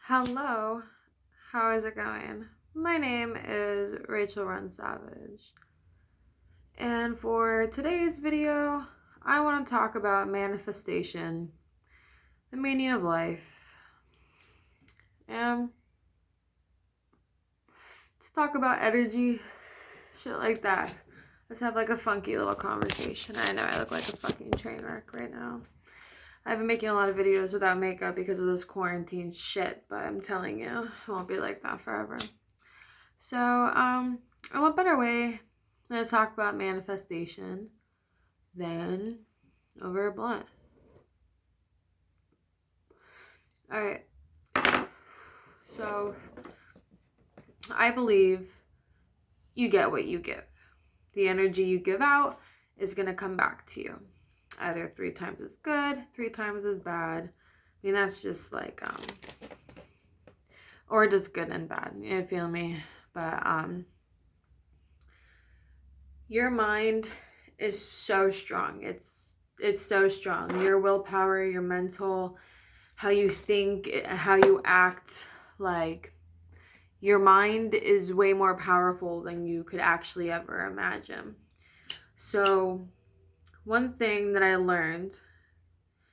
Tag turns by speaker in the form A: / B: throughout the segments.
A: Hello, how is it going? My name is Rachel Run Savage, and for today's video, I want to talk about manifestation, the meaning of life, and let's talk about energy, shit like that. Let's have like a funky little conversation. I know I look like a fucking train wreck right now. I've been making a lot of videos without makeup because of this quarantine shit, but I'm telling you, it won't be like that forever. So, what better way than to talk about manifestation than over a blunt? Alright, so I believe you get what you give. The energy you give out is going to come back to you. Either 3 times as good, 3 times as bad. I mean, that's just like, or just good and bad, you feel me? But, your mind is so strong. It's so strong. Your willpower, your mental, how you think, how you act, like your mind is way more powerful than you could actually ever imagine. So one thing that I learned,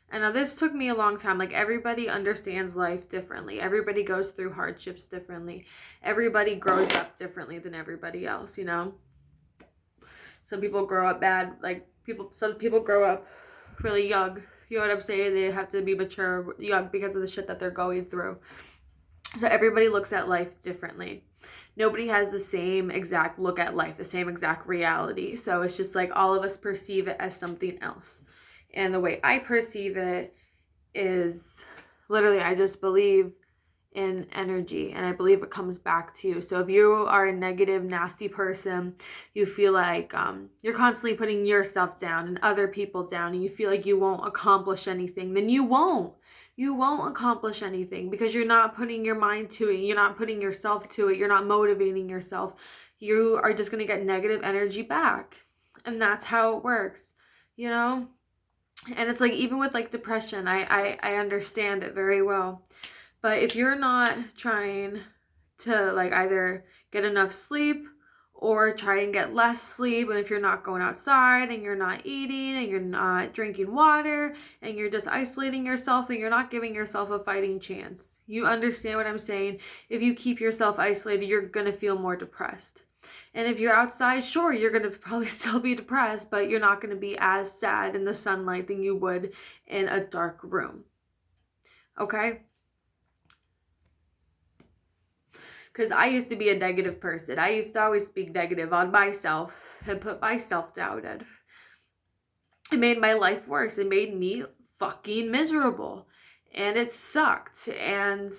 A: and now this took me a long time, like everybody understands life differently. Everybody goes through hardships differently. Everybody grows up differently than everybody else, you know? Some people grow up bad, some people grow up really young. You know what I'm saying? They have to be mature young because of the shit that they're going through. So everybody looks at life differently. Nobody has the same exact look at life, the same exact reality. So it's just like all of us perceive it as something else. And the way I perceive it is literally, I just believe in energy, and I believe it comes back to you. So if you are a negative, nasty person, you feel like you're constantly putting yourself down and other people down, and you feel like you won't accomplish anything, then you won't accomplish anything because you're not putting your mind to it. You're not putting yourself to it. You're not motivating yourself. You are just going to get negative energy back. And that's how it works, you know? And it's like, even with like depression, I understand it very well. But if you're not trying to like either get enough sleep or try and get less sleep, and if you're not going outside and you're not eating and you're not drinking water and you're just isolating yourself, and you're not giving yourself a fighting chance. You understand what I'm saying? If you keep yourself isolated, you're going to feel more depressed. And if you're outside, sure, you're going to probably still be depressed, but you're not going to be as sad in the sunlight than you would in a dark room. Okay? Because I used to be a negative person. I used to always speak negative on myself and put myself down. And it made my life worse. It made me fucking miserable. And it sucked. And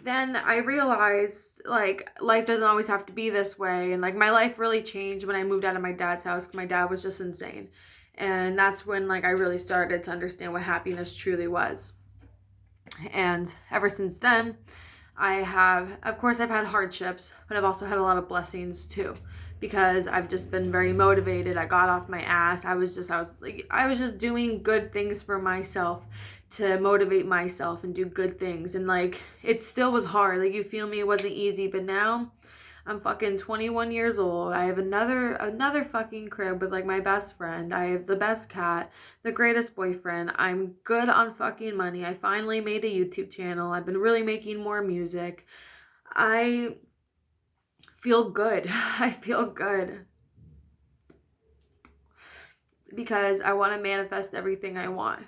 A: then I realized, like, life doesn't always have to be this way. And, like, my life really changed when I moved out of my dad's house because my dad was just insane. And that's when, like, I really started to understand what happiness truly was. And ever since then, of course, I've had hardships, but I've also had a lot of blessings too, because I've just been very motivated. I got off my ass. I was just doing good things for myself to motivate myself and do good things. And like, it still was hard. Like, you feel me? It wasn't easy, but now I'm fucking 21 years old. I have another fucking crib with like my best friend. I have the best cat, the greatest boyfriend. I'm good on fucking money. I finally made a YouTube channel. I've been really making more music. I feel good. I feel good because I want to manifest everything I want.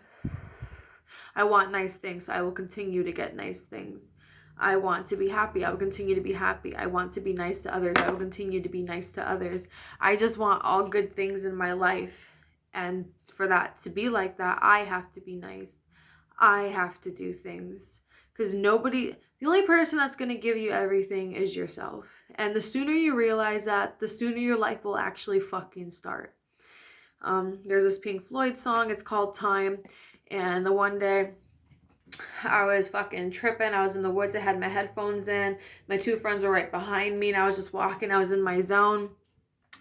A: I want nice things, so I will continue to get nice things. I want to be happy. I will continue to be happy. I want to be nice to others. I will continue to be nice to others. I just want all good things in my life. And for that to be like that, I have to be nice. I have to do things. Because the only person that's going to give you everything is yourself. And the sooner you realize that, the sooner your life will actually fucking start. There's this Pink Floyd song. It's called Time. And the one day I was fucking tripping. I was in the woods. I had my headphones in. My 2 friends were right behind me, and I was just walking. I was in my zone.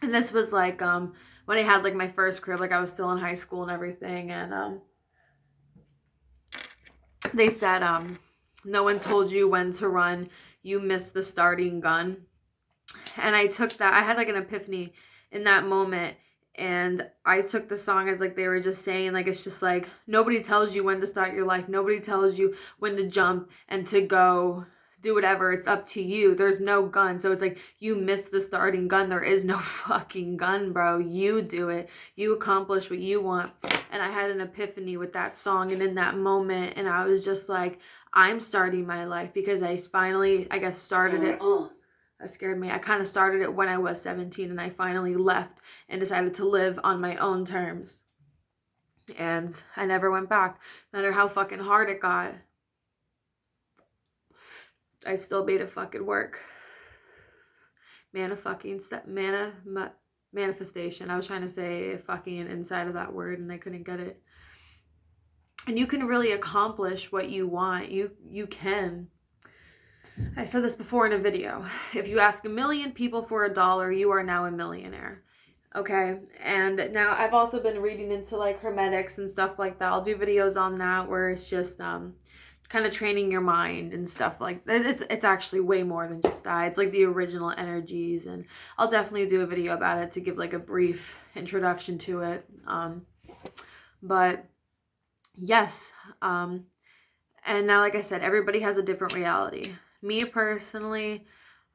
A: And this was like when I had like my first crib, like I was still in high school and everything. And they said No one told you when to run. You missed the starting gun. And I took that. I had like an epiphany in that moment. And I took the song as like they were just saying, like, it's just like nobody tells you when to start your life. Nobody tells you when to jump and to go do whatever. It's up to you. There's no gun. So it's like you missed the starting gun. There is no fucking gun, bro. You do it. You accomplish what you want. And I had an epiphany with that song and in that moment. And I was just like, I'm starting my life because I finally, I guess, started it. That scared me. I kind of started it when I was 17 and I finally left and decided to live on my own terms. And I never went back. No matter how fucking hard it got, I still made it fucking work. Manifestation. I was trying to say fucking inside of that word and I couldn't get it. And you can really accomplish what you want. You can. I said this before in a video. If you ask 1 million people for $1, you are now a millionaire. Okay? And now I've also been reading into like hermetics and stuff like that. I'll do videos on that where it's just kind of training your mind and stuff like that. It's actually way more than just that. It's like the original energies, and I'll definitely do a video about it to give like a brief introduction to it. But yes, and now, like I said, everybody has a different reality. Me personally,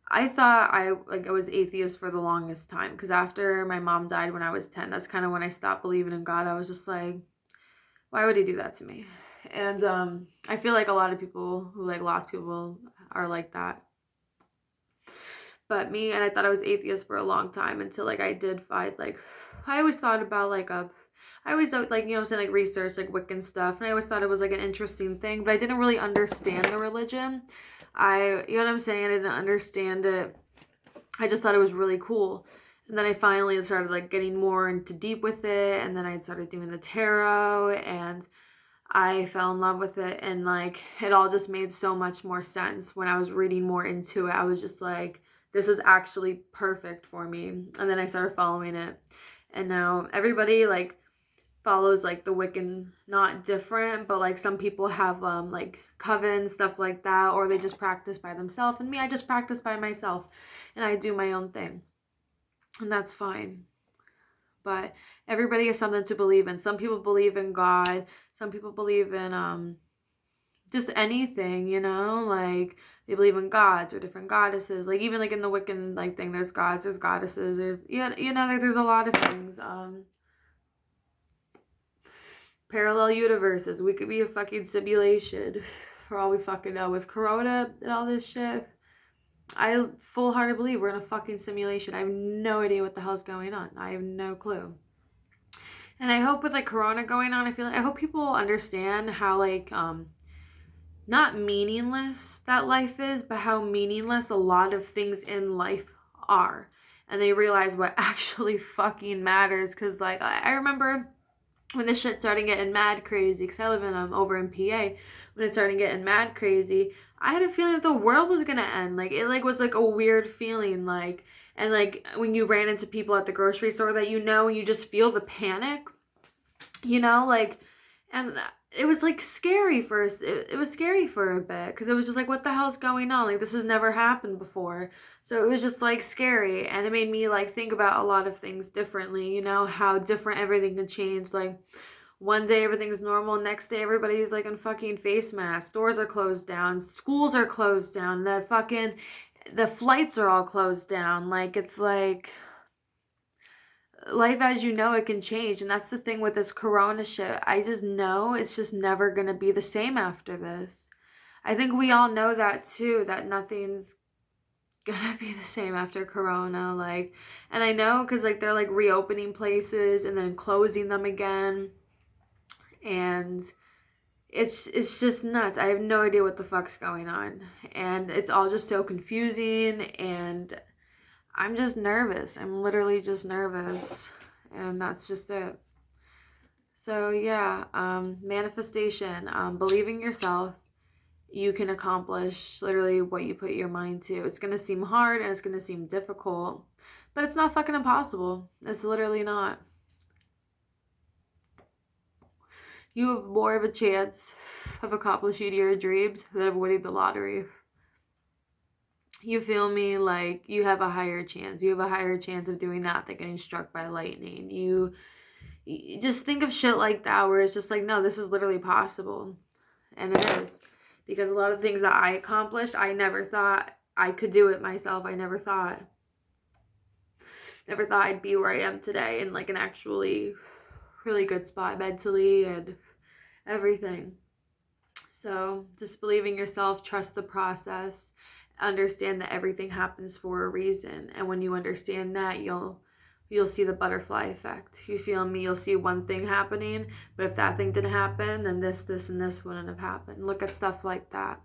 A: I thought I was atheist for the longest time, because after my mom died when I was 10, that's kind of when I stopped believing in God. I was just like, why would he do that to me? And I feel like a lot of people who like lost people are like that. But me, and I thought I was atheist for a long time until like I did find like, I always thought about like I always thought like, you know what I'm saying, like research like Wiccan stuff, and I always thought it was like an interesting thing, but I didn't really understand the religion. You know what I'm saying, I didn't understand it. I just thought it was really cool. And then I finally started like getting more into deep with it, and then I started doing the tarot, and I fell in love with it, and like it all just made so much more sense when I was reading more into it. I was just like, this is actually perfect for me. And then I started following it, and now everybody like follows like the Wiccan, not different, but like some people have like coven, stuff like that, or they just practice by themselves. And me, I just practice by myself and I do my own thing, and that's fine. But everybody has something to believe in. Some people believe in God, some people believe in just anything, you know, like they believe in gods or different goddesses. Like even like in the Wiccan like thing, there's gods, there's goddesses, there's there's a lot of things. Parallel universes. We could be a fucking simulation for all we fucking know. With Corona and all this shit, I full-hearted believe we're in a fucking simulation. I have no idea what the hell's going on. I have no clue. And I hope with like Corona going on, I hope people understand how like not meaningless that life is, but how meaningless a lot of things in life are. And they realize what actually fucking matters. Cause like I remember when this shit started getting mad crazy, because I live in over in PA, when it started getting mad crazy, I had a feeling that the world was gonna end. Like it like was like a weird feeling, like, and like when you ran into people at the grocery store that you know, and you just feel the panic, you know, like, and it was like scary first. It was scary for a bit, because it was just like, what the hell's going on? Like this has never happened before. So it was just like scary, and it made me like think about a lot of things differently, you know, how different everything can change. Like one day everything's normal, next day everybody's like in fucking face masks, stores are closed down, schools are closed down, the flights are all closed down. Like it's like life as you know it can change. And that's the thing with this Corona shit. I just know it's just never gonna be the same after this. I think we all know that too, that nothing's gonna be the same after Corona. Like, and I know because like they're like reopening places and then closing them again, and it's just nuts. I have no idea what the fuck's going on, and it's all just so confusing, and I'm just nervous. I'm literally just nervous, and that's just it. So yeah, manifestation, believing yourself. You can accomplish literally what you put your mind to. It's going to seem hard and it's going to seem difficult, but it's not fucking impossible. It's literally not. You have more of a chance of accomplishing your dreams than of winning the lottery. You feel me? Like, you have a higher chance. You have a higher chance of doing that than getting struck by lightning. You just think of shit like that where it's just like, no, this is literally possible. And it is. Because a lot of things that I accomplished, I never thought I could do it myself. I never thought I'd be where I am today in like an actually really good spot mentally and everything. So just believe in yourself, trust the process, understand that everything happens for a reason. And when you understand that, you'll see the butterfly effect. You feel me? You'll see one thing happening, but if that thing didn't happen, then this, and this wouldn't have happened. Look at stuff like that.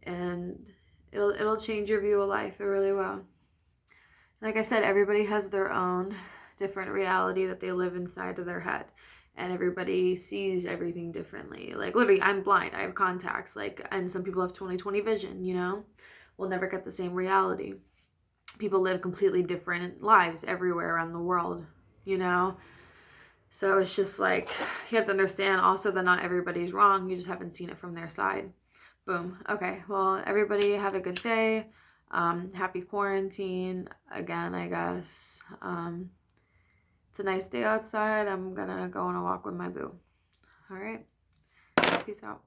A: And it'll change your view of life. It really will. Like I said, everybody has their own different reality that they live inside of their head. And everybody sees everything differently. Like, literally, I'm blind. I have contacts. Like, and some people have 20/20 vision, you know? We'll never get the same reality. People live completely different lives everywhere around the world, you know? So it's just like, you have to understand also that not everybody's wrong. You just haven't seen it from their side. Boom. Okay. Well, everybody have a good day. Happy quarantine again, I guess. It's a nice day outside. I'm gonna go on a walk with my boo. All right. Peace out.